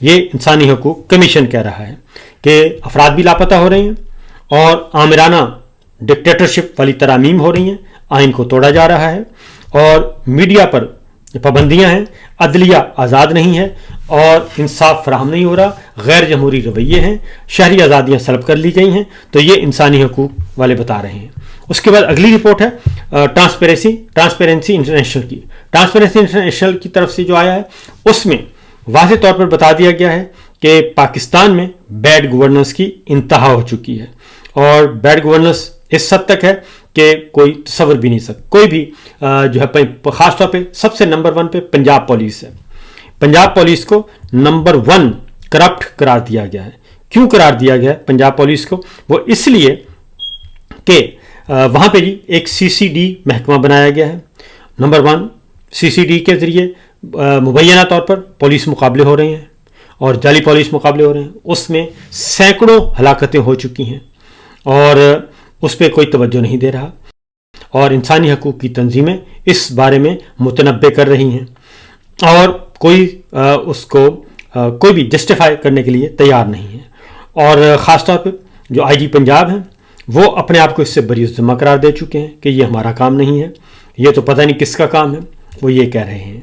یہ انسانی حقوق کمیشن کہہ رہا ہے کہ افراد بھی لاپتہ ہو رہے ہیں اور آمرانہ ڈکٹیٹرشپ والی ترامیم ہو رہی ہیں، آئین کو توڑا جا رہا ہے اور میڈیا پر پابندیاں ہیں، عدلیہ آزاد نہیں ہے اور انصاف فراہم نہیں ہو رہا، غیر جمہوری رویے ہیں، شہری آزادیاں سلب کر لی گئی ہیں. تو یہ انسانی حقوق والے بتا رہے ہیں. اس کے بعد اگلی رپورٹ ہے ٹرانسپیرنسی انٹرنیشنل کی. ٹرانسپیرنسی انٹرنیشنل کی طرف سے جو آیا ہے اس میں واضح طور پر بتا دیا گیا ہے کہ پاکستان میں بیڈ گورننس کی انتہا ہو چکی ہے اور بیڈ گورننس اس حد تک ہے کہ کوئی تصور بھی نہیں سکتا. کوئی بھی جو ہے خاص طور پہ سب سے نمبر 1 پہ پنجاب پولیس ہے. پنجاب پولیس کو نمبر 1 کرپٹ قرار دیا گیا ہے. کیوں قرار دیا گیا ہے پنجاب پولیس کو؟ وہ اس لیے کہ وہاں پہ ایک CCD محکمہ بنایا گیا ہے. نمبر 1 CCD کے ذریعے مبینہ طور پر پولیس مقابلے ہو رہے ہیں اور جعلی پولیس مقابلے ہو رہے ہیں. اس میں سینکڑوں ہلاکتیں ہو چکی ہیں اور اس پہ کوئی توجہ نہیں دے رہا اور انسانی حقوق کی تنظیمیں اس بارے میں متنبع کر رہی ہیں اور کوئی اس کو کوئی بھی جسٹیفائی کرنے کے لیے تیار نہیں ہے. اور خاص طور پہ جو IG پنجاب ہیں وہ اپنے آپ کو اس سے بری الذمہ قرار دے چکے ہیں کہ یہ ہمارا کام نہیں ہے، یہ تو پتہ نہیں کس کا کام ہے، وہ یہ کہہ رہے ہیں.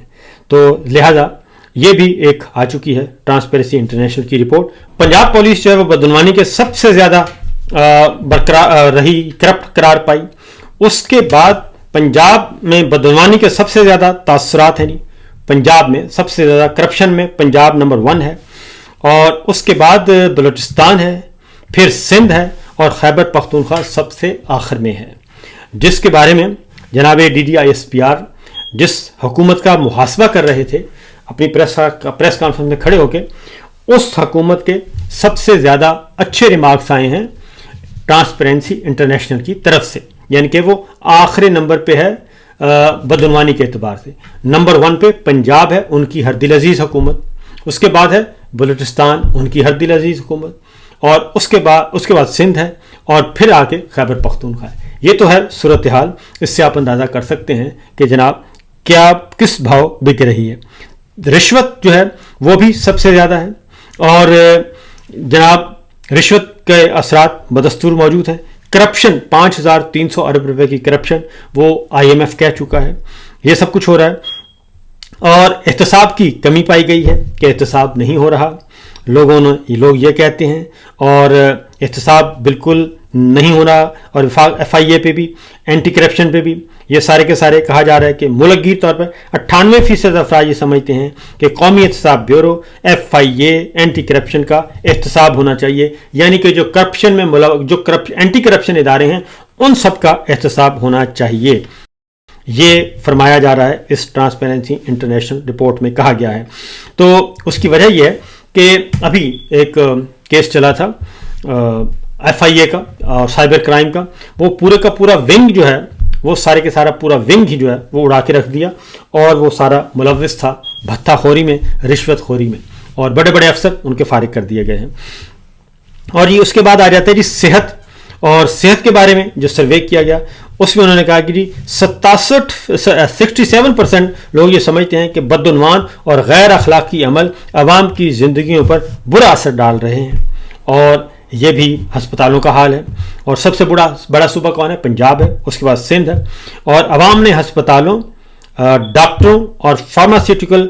تو لہذا یہ بھی ایک آ چکی ہے ٹرانسپیرنسی انٹرنیشنل کی رپورٹ. پنجاب پولیس جو ہے وہ بدعنوانی کے سب سے زیادہ برقرار رہی، کرپٹ قرار پائی. اس کے بعد پنجاب میں بدعنوانی کے سب سے زیادہ تاثرات ہیں. پنجاب میں سب سے زیادہ کرپشن میں پنجاب نمبر 1 ہے اور اس کے بعد بلوچستان ہے، پھر سندھ ہے اور خیبر پختونخوا سب سے آخر میں ہے، جس کے بارے میں جناب DDISPR جس حکومت کا محاسبہ کر رہے تھے اپنی پریس کانفرنس میں کھڑے ہو کے، اس حکومت کے سب سے زیادہ اچھے ریمارکس آئے ہیں ٹرانسپیرنسی انٹرنیشنل کی طرف سے. یعنی کہ وہ آخری نمبر پہ ہے بدعنوانی کے اعتبار سے. نمبر 1 پہ پنجاب ہے، ان کی ہر دل عزیز حکومت. اس کے بعد ہے بلوچستان، ان کی ہر دل عزیز حکومت. اور اس کے بعد سندھ ہے اور پھر آ کے خیبر پختونخوا ہے. یہ تو ہے صورتحال. اس سے آپ اندازہ کر سکتے ہیں کہ جناب کیا کس بھاؤ بک رہی ہے. رشوت جو ہے وہ بھی سب سے زیادہ ہے اور جناب رشوت کے اثرات بدستور موجود ہیں. کرپشن 5300 ارب روپے کی کرپشن وہ IMF کہہ چکا ہے. یہ سب کچھ ہو رہا ہے اور احتساب کی کمی پائی گئی ہے کہ احتساب نہیں ہو رہا. لوگ یہ کہتے ہیں اور احتساب بالکل نہیں ہو رہا. اور FIA پہ بھی، اینٹی کرپشن پہ بھی یہ سارے کے سارے کہا جا رہا ہے کہ ملک گیر طور پر 98% افراد یہ سمجھتے ہیں کہ قومی احتساب بیورو FIA اینٹی کرپشن کا احتساب ہونا چاہیے. یعنی کہ جو کرپشن میں اینٹی کرپشن ادارے ہیں ان سب کا احتساب ہونا چاہیے. یہ فرمایا جا رہا ہے اس ٹرانسپیرنسی انٹرنیشنل رپورٹ میں کہا گیا ہے. تو اس کی وجہ یہ ہے کہ ابھی ایک کیس چلا تھا FIA کا اور سائبر کرائم کا. وہ پورے کا پورا ونگ جو ہے وہ سارے کے سارا پورا ونگ ہی جو ہے وہ اڑا کے رکھ دیا اور وہ سارا ملوث تھا بھتہ خوری میں، رشوت خوری میں، اور بڑے بڑے افسر ان کے فارغ کر دیے گئے ہیں. اور یہ اس کے بعد آ جاتا ہے صحت. اور صحت کے بارے میں جو سروے کیا گیا اس میں انہوں نے کہا کہ 67% لوگ یہ سمجھتے ہیں کہ بدعنوان اور غیر اخلاقی عمل عوام کی زندگیوں پر برا اثر ڈال رہے ہیں. اور یہ بھی ہسپتالوں کا حال ہے. اور سب سے بڑا صوبہ کون ہے؟ پنجاب ہے. اس کے بعد سندھ ہے. اور عوام نے ہسپتالوں، ڈاکٹروں اور فارماسیوٹیکل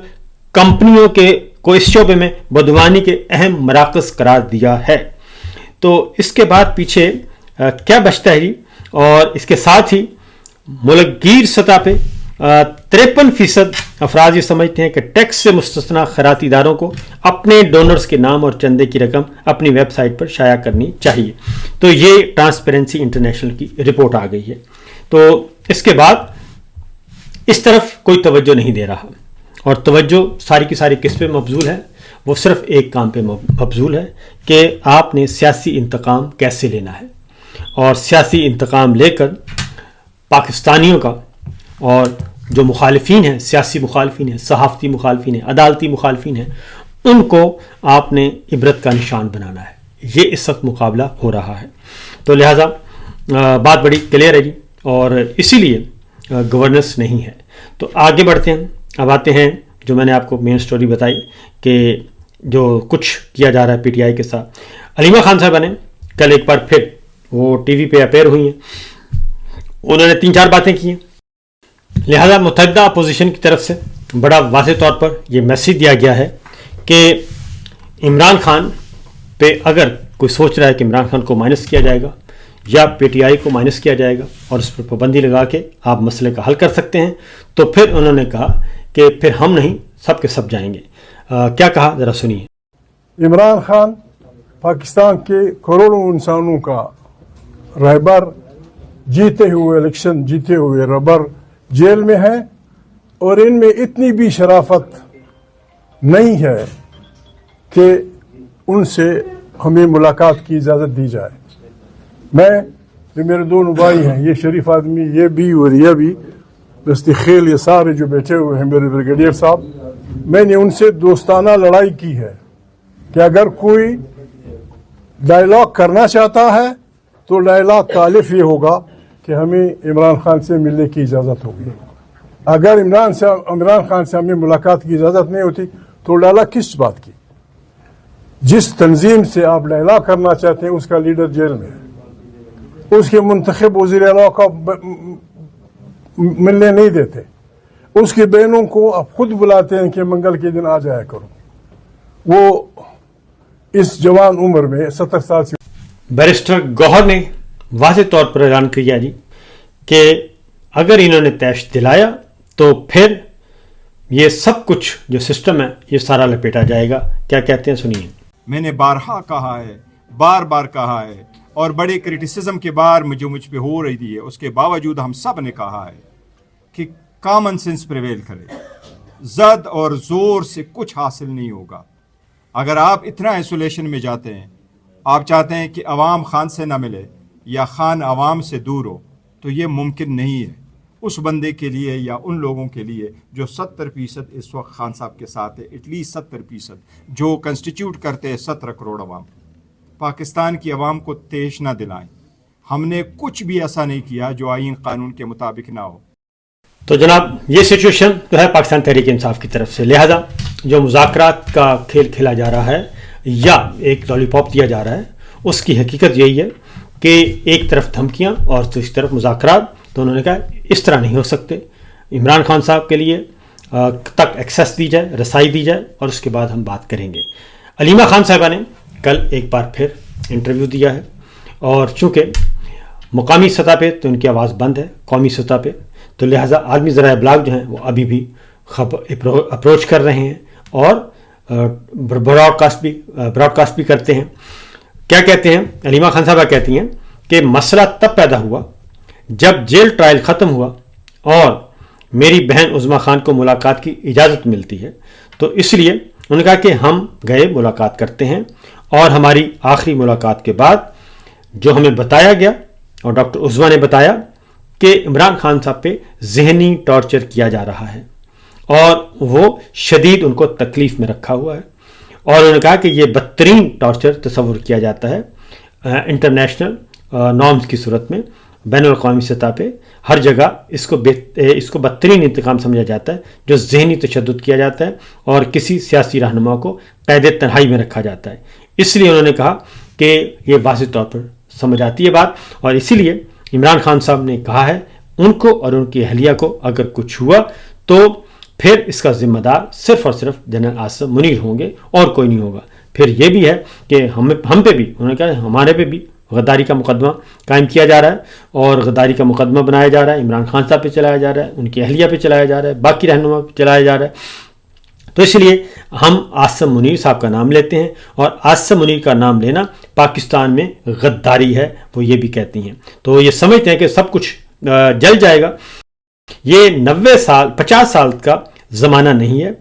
کمپنیوں کو اس شعبے میں بدعنوانی کے اہم مراکز قرار دیا ہے. تو اس کے بعد پیچھے کیا بچتا ہے اور اس کے ساتھ ہی ملک گیر سطح پہ 53% افراد یہ سمجھتے ہیں کہ ٹیکس سے مستثنا خیراتی اداروں کو اپنے ڈونرز کے نام اور چندے کی رقم اپنی ویب سائٹ پر شائع کرنی چاہیے. تو یہ ٹرانسپیرنسی انٹرنیشنل کی رپورٹ آ گئی ہے. تو اس کے بعد اس طرف کوئی توجہ نہیں دے رہا اور توجہ ساری کی ساری کس پہ مبذول ہے؟ وہ صرف ایک کام پہ مبذول ہے کہ آپ نے سیاسی انتقام کیسے لینا ہے. اور سیاسی انتقام لے کر پاکستانیوں کا اور جو مخالفین ہیں، سیاسی مخالفین ہیں، صحافتی مخالفین ہیں، عدالتی مخالفین ہیں، ان کو آپ نے عبرت کا نشان بنانا ہے. یہ اس وقت مقابلہ ہو رہا ہے. تو لہٰذا بات بڑی کلیئر ہے اور اسی لیے گورننس نہیں ہے. تو آگے بڑھتے ہیں. اب آتے ہیں جو میں نے آپ کو مین سٹوری بتائی کہ جو کچھ کیا جا رہا ہے پی ٹی آئی کے ساتھ. علیمہ خان صاحبہ نے کل ایک بار پھر وہ ٹی وی پہ اپیئر ہوئی ہیں, انہوں نے 3-4 باتیں کی ہیں. لہذا متحدہ اپوزیشن کی طرف سے بڑا واضح طور پر یہ میسیج دیا گیا ہے کہ عمران خان پہ اگر کوئی سوچ رہا ہے کہ عمران خان کو مائنس کیا جائے گا یا پی ٹی آئی کو مائنس کیا جائے گا اور اس پر پابندی لگا کے آپ مسئلے کا حل کر سکتے ہیں, تو پھر انہوں نے کہا کہ پھر ہم نہیں سب کے سب جائیں گے. کیا کہا ذرا سنیے. عمران خان پاکستان کے کروڑوں انسانوں کا رہبر, جیتے ہوئے الیکشن جیتے ہوئے رہبر جیل میں ہیں, اور ان میں اتنی بھی شرافت نہیں ہے کہ ان سے ہمیں ملاقات کی اجازت دی جائے. میں جو میرے دونوں بھائی ہیں, یہ شریف آدمی یہ بھی اور یہ بھی دستی خیل, یہ سارے جو بیٹھے ہوئے ہیں میرے بریگیڈیئر صاحب, میں نے ان سے دوستانہ لڑائی کی ہے کہ اگر کوئی ڈائلاگ کرنا چاہتا ہے تو ڈائلاگ کا الف یہ ہوگا کہ ہمیں عمران خان سے ملنے کی اجازت ہوگی. اگر عمران خان سے ہمیں ملاقات کی اجازت نہیں ہوتی تو ڈائلاگ کس بات کی؟ جس تنظیم سے آپ ڈائلاگ کرنا چاہتے ہیں اس کا لیڈر جیل میں ہے, اس کے منتخب وزیر اعلیٰ کا ملنے نہیں دیتے, اس کی بہنوں کو آپ خود بلاتے ہیں کہ منگل کے دن آ جایا کرو. وہ اس جوان عمر میں 70 سال سے. بیرسٹر گوہر نے واضح طور پر اعلان کیا جی کہ اگر انہوں نے طیش دلایا تو پھر یہ سب کچھ جو سسٹم ہے یہ سارا لپیٹا جائے گا. کیا کہتے ہیں سنیے. میں نے بارہا کہا ہے, بار بار کہا ہے, اور بڑے کرٹیسزم کے بار مجھ پہ ہو رہی ہے, اس کے باوجود ہم سب نے کہا ہے کہ کامن سینس پریویل کرے. زد اور زور سے کچھ حاصل نہیں ہوگا. اگر آپ اتنا ایسولیشن میں جاتے ہیں, آپ چاہتے ہیں کہ عوام خان سے نہ ملے یا خان عوام سے دور ہو, تو یہ ممکن نہیں ہے اس بندے کے لیے یا ان لوگوں کے لیے جو 70% اس وقت خان صاحب کے ساتھ ہے, ایٹ لیسٹ 70%, جو کنسٹیٹیوٹ کرتے ہیں 17 کروڑ عوام. پاکستان کی عوام کو طیش نہ دلائیں. ہم نے کچھ بھی ایسا نہیں کیا جو آئین قانون کے مطابق نہ ہو. تو جناب یہ سچویشن جو ہے پاکستان تحریک انصاف کی طرف سے, لہذا جو مذاکرات کا کھیل کھیلا جا رہا ہے یا ایک لالی پاپ دیا جا رہا ہے, اس کی حقیقت یہی ہے کہ ایک طرف دھمکیاں اور دوسری طرف مذاکرات. تو انہوں نے کہا اس طرح نہیں ہو سکتے, عمران خان صاحب کے لیے تک ایکسیس دی جائے, رسائی دی جائے, اور اس کے بعد ہم بات کریں گے. علیمہ خان صاحبہ نے کل ایک بار پھر انٹرویو دیا ہے, اور چونکہ مقامی سطح پہ تو ان کی آواز بند ہے, قومی سطح پہ تو لہٰذا عالمی ذرائع ابلاغ جو ہیں وہ ابھی بھی اپروچ کر رہے ہیں اور براڈ کاسٹ بھی کرتے ہیں. کیا کہتے ہیں علیمہ خان صاحبہ؟ کہتی ہیں کہ مسئلہ تب پیدا ہوا جب جیل ٹرائل ختم ہوا اور میری بہن عظمیٰ خان کو ملاقات کی اجازت ملتی ہے, تو اس لیے انہوں نے کہا کہ ہم گئے ملاقات کرتے ہیں, اور ہماری آخری ملاقات کے بعد جو ہمیں بتایا گیا اور ڈاکٹر عظمیٰ نے بتایا کہ عمران خان صاحب پہ ذہنی ٹارچر کیا جا رہا ہے اور وہ شدید ان کو تکلیف میں رکھا ہوا ہے, اور انہوں نے کہا کہ یہ بدترین ٹارچر تصور کیا جاتا ہے انٹرنیشنل نارمز کی صورت میں, بین الاقوامی سطح پہ ہر جگہ اس کو بدترین انتقام سمجھا جاتا ہے جو ذہنی تشدد کیا جاتا ہے اور کسی سیاسی رہنما کو قید تنہائی میں رکھا جاتا ہے. اس لیے انہوں نے کہا کہ یہ واضح طور پر سمجھ آتی ہے بات, اور اسی لیے عمران خان صاحب نے کہا ہے ان کو اور ان کی اہلیہ کو اگر کچھ ہوا تو پھر اس کا ذمہ دار صرف اور صرف جنرل عاصم منیر ہوں گے اور کوئی نہیں ہوگا. پھر یہ بھی ہے کہ ہم پہ بھی, انہوں نے کہا ہمارے پہ بھی غداری کا مقدمہ قائم کیا جا رہا ہے اور غداری کا مقدمہ بنایا جا رہا ہے, عمران خان صاحب پہ چلایا جا رہا ہے, ان کی اہلیہ پہ چلایا جا رہا ہے, باقی رہنما پہ چلایا جا رہا ہے. تو اس لیے ہم عاصم منیر صاحب کا نام لیتے ہیں, اور عاصم منیر کا نام لینا پاکستان میں غداری ہے, وہ یہ بھی کہتی ہیں. تو یہ سمجھتے ہیں کہ سب کچھ جل جائے گا. یہ 50 سال کا زمانہ نہیں ہے,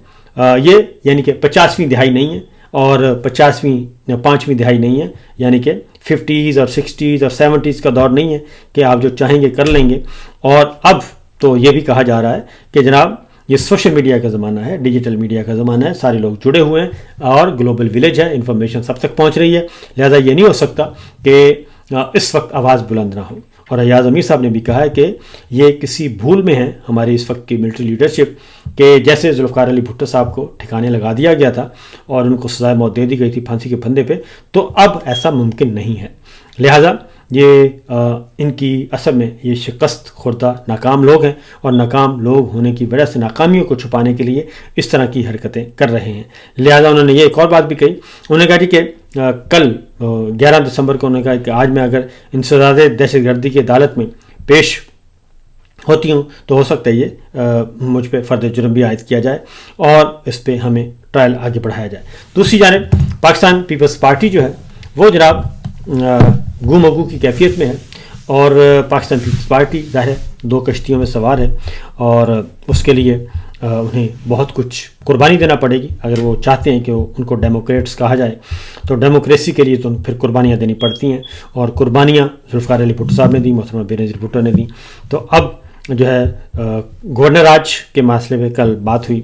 یہ یعنی کہ 50ویں دہائی نہیں ہے اور 5ویں دہائی نہیں ہے, یعنی کہ 50s اور 60s اور 70s کا دور نہیں ہے کہ آپ جو چاہیں گے کر لیں گے. اور اب تو یہ بھی کہا جا رہا ہے کہ جناب یہ سوشل میڈیا کا زمانہ ہے, ڈیجیٹل میڈیا کا زمانہ ہے, سارے لوگ جڑے ہوئے ہیں اور گلوبل ولیج ہے, انفارمیشن سب تک پہنچ رہی ہے, لہذا یہ نہیں ہو سکتا کہ اس وقت آواز بلند نہ ہو. اور ایاز امیر صاحب نے بھی کہا ہے کہ یہ کسی بھول میں ہے ہماری اس وقت کی ملٹری لیڈرشپ کہ جیسے ذوالفقار علی بھٹو صاحب کو ٹھکانے لگا دیا گیا تھا اور ان کو سزائے موت دے دی گئی تھی پھانسی کے پھندے پہ، تو اب ایسا ممکن نہیں ہے. لہٰذا یہ ان کی اصل میں یہ شکست خوردہ ناکام لوگ ہیں، اور ناکام لوگ ہونے کی وجہ سے ناکامیوں کو چھپانے کے لیے اس طرح کی حرکتیں کر رہے ہیں. لہٰذا انہوں نے یہ ایک اور بات بھی کہی، انہوں نے کہا جی کہ کل 11 دسمبر کو انہوں نے کہا کہ آج میں اگر انسداد دہشت گردی کی عدالت میں پیش ہوتی ہوں تو ہو سکتا ہے یہ مجھ پہ فرد جرم بھی عائد کیا جائے اور اس پہ ہمیں ٹرائل آگے بڑھایا جائے. دوسری جانب پاکستان پیپلز پارٹی جو ہے وہ جناب گو مگو کی کیفیت میں ہے، اور پاکستان پیپلز پارٹی ظاہر ہے 2 کشتیوں میں سوار ہے، اور اس کے لیے انہیں بہت کچھ قربانی دینا پڑے گی. اگر وہ چاہتے ہیں کہ ان کو ڈیموکریٹس کہا جائے تو ڈیموکریسی کے لیے تو پھر قربانیاں دینی پڑتی ہیں، اور قربانیاں ذوالفقار علی بھٹو صاحب نے دی، محترمہ بینظیر بھٹو نے دی. تو اب جو ہے گورنر راج کے مسئلے پہ کل بات ہوئی.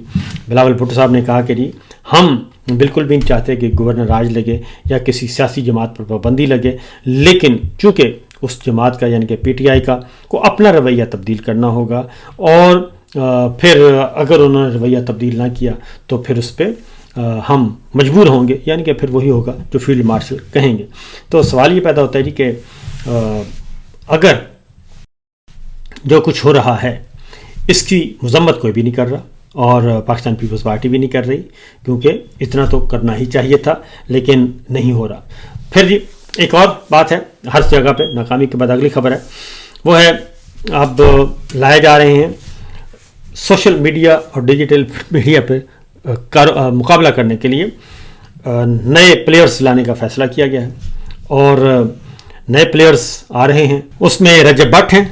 بلاول بھٹو صاحب نے کہا کہ جی ہم بالکل بھی نہیں چاہتے کہ گورنر راج لگے یا کسی سیاسی جماعت پر پابندی لگے، لیکن چونکہ اس جماعت کا یعنی کہ پی ٹی آئی کا کو اپنا رویہ تبدیل کرنا ہوگا، اور پھر اگر انہوں نے رویہ تبدیل نہ کیا تو پھر اس پہ ہم مجبور ہوں گے، یعنی کہ پھر وہی ہوگا جو فیلڈ مارشل کہیں گے. تو سوال یہ پیدا ہوتا ہے جی کہ اگر جو کچھ ہو رہا ہے اس کی مذمت کوئی بھی نہیں کر رہا، اور پاکستان پیپلز پارٹی بھی نہیں کر رہی، کیونکہ اتنا تو کرنا ہی چاہیے تھا لیکن نہیں ہو رہا. پھر جی ایک اور بات ہے، ہر جگہ پہ ناکامی کے بعد اگلی خبر ہے، وہ ہے اب لائے جا رہے ہیں سوشل میڈیا اور ڈیجیٹل میڈیا پہ مقابلہ کرنے کے لیے نئے پلیئرز لانے کا فیصلہ کیا گیا ہے، اور نئے پلیئرز آ رہے ہیں. اس میں رجب بٹ ہیں،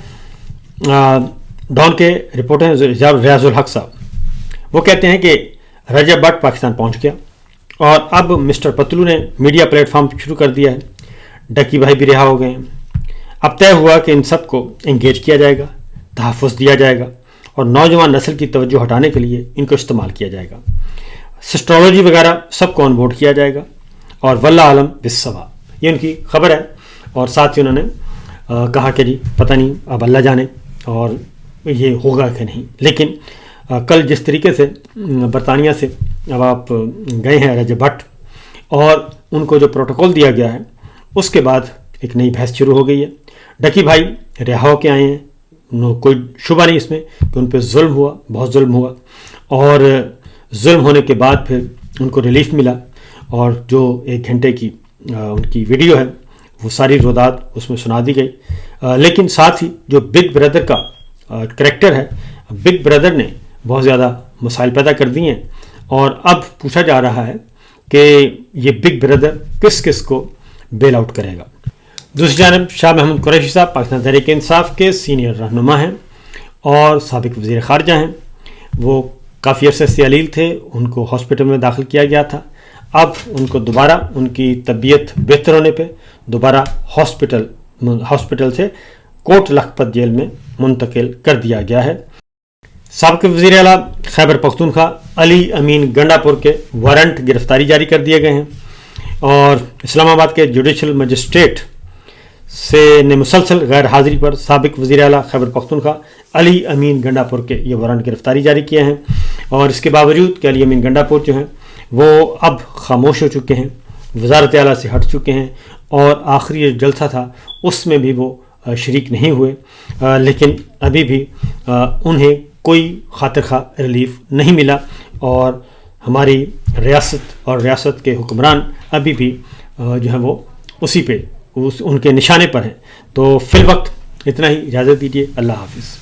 ڈان کے رپورٹر ہیں ریاض الحق صاحب. وہ کہتے ہیں کہ رجب بٹ پاکستان پہنچ گیا، اور اب مسٹر پتلو نے میڈیا پلیٹ فارم شروع کر دیا ہے. ڈکی بھائی بھی رہا ہو گئے ہیں. اب طے ہوا کہ ان سب کو انگیج کیا جائے گا، تحفظ دیا جائے گا، اور نوجوان نسل کی توجہ ہٹانے کے لیے ان کو استعمال کیا جائے گا. سسٹرولوجی وغیرہ سب کو آن بورڈ کیا جائے گا، اور واللہ عالم بالصواب، یہ ان کی خبر ہے. اور ساتھ ہی انہوں نے کہا کہ جی پتہ نہیں اب اللہ جانے اور یہ ہوگا کہ نہیں. لیکن کل جس طریقے سے برطانیہ سے اب آپ گئے ہیں رجب بٹ، اور ان کو جو پروٹوکول دیا گیا ہے اس کے بعد ایک نئی بحث شروع ہو گئی ہے. ڈکی بھائی رہا ہو کے آئے ہیں، کوئی شبہ نہیں اس میں کہ ان پہ ظلم ہوا، بہت ظلم ہوا، اور ظلم ہونے کے بعد پھر ان کو ریلیف ملا، اور جو 1 گھنٹے کی ان کی ویڈیو ہے وہ ساری روداد اس میں سنا دی گئی. لیکن ساتھ ہی جو بگ بردر کا کریکٹر ہے، بگ بردر نے بہت زیادہ مسائل پیدا کر دیے ہیں، اور اب پوچھا جا رہا ہے کہ یہ بگ بردر کس کس کو بیل آؤٹ کرے گا. دوسری جانب شاہ محمود قریشی صاحب پاکستان تحریک انصاف کے سینئر رہنما ہیں اور سابق وزیر خارجہ ہیں. وہ کافی عرصے سے علیل تھے، ان کو ہاسپٹل میں داخل کیا گیا تھا. اب ان کو دوبارہ ان کی طبیعت بہتر ہونے پہ دوبارہ ہاسپٹل سے کوٹ لکھپت جیل میں منتقل کر دیا گیا ہے. سابق وزیر اعلیٰ خیبر پختونخوا علی امین گنڈا پور کے وارنٹ گرفتاری جاری کر دیے گئے ہیں، اور اسلام آباد کے جوڈیشل مجسٹریٹ نے مسلسل غیر حاضری پر سابق وزیر اعلیٰ خیبر پختونخوا علی امین گنڈا پور کے یہ وارنٹ گرفتاری جاری کیے ہیں. اور اس کے باوجود کہ علی امین گنڈا پور جو ہیں وہ اب خاموش ہو چکے ہیں، وزارت اعلیٰ سے ہٹ چکے ہیں، اور آخری جو جلسہ تھا اس میں بھی وہ شریک نہیں ہوئے. لیکن ابھی بھی انہیں کوئی خاطر خواہ ریلیف نہیں ملا، اور ہماری ریاست اور ریاست کے حکمران ابھی بھی جو ہے وہ اسی پہ ان کے نشانے پر ہیں. تو فی الوقت اتنا ہی، اجازت دیجیے، اللہ حافظ.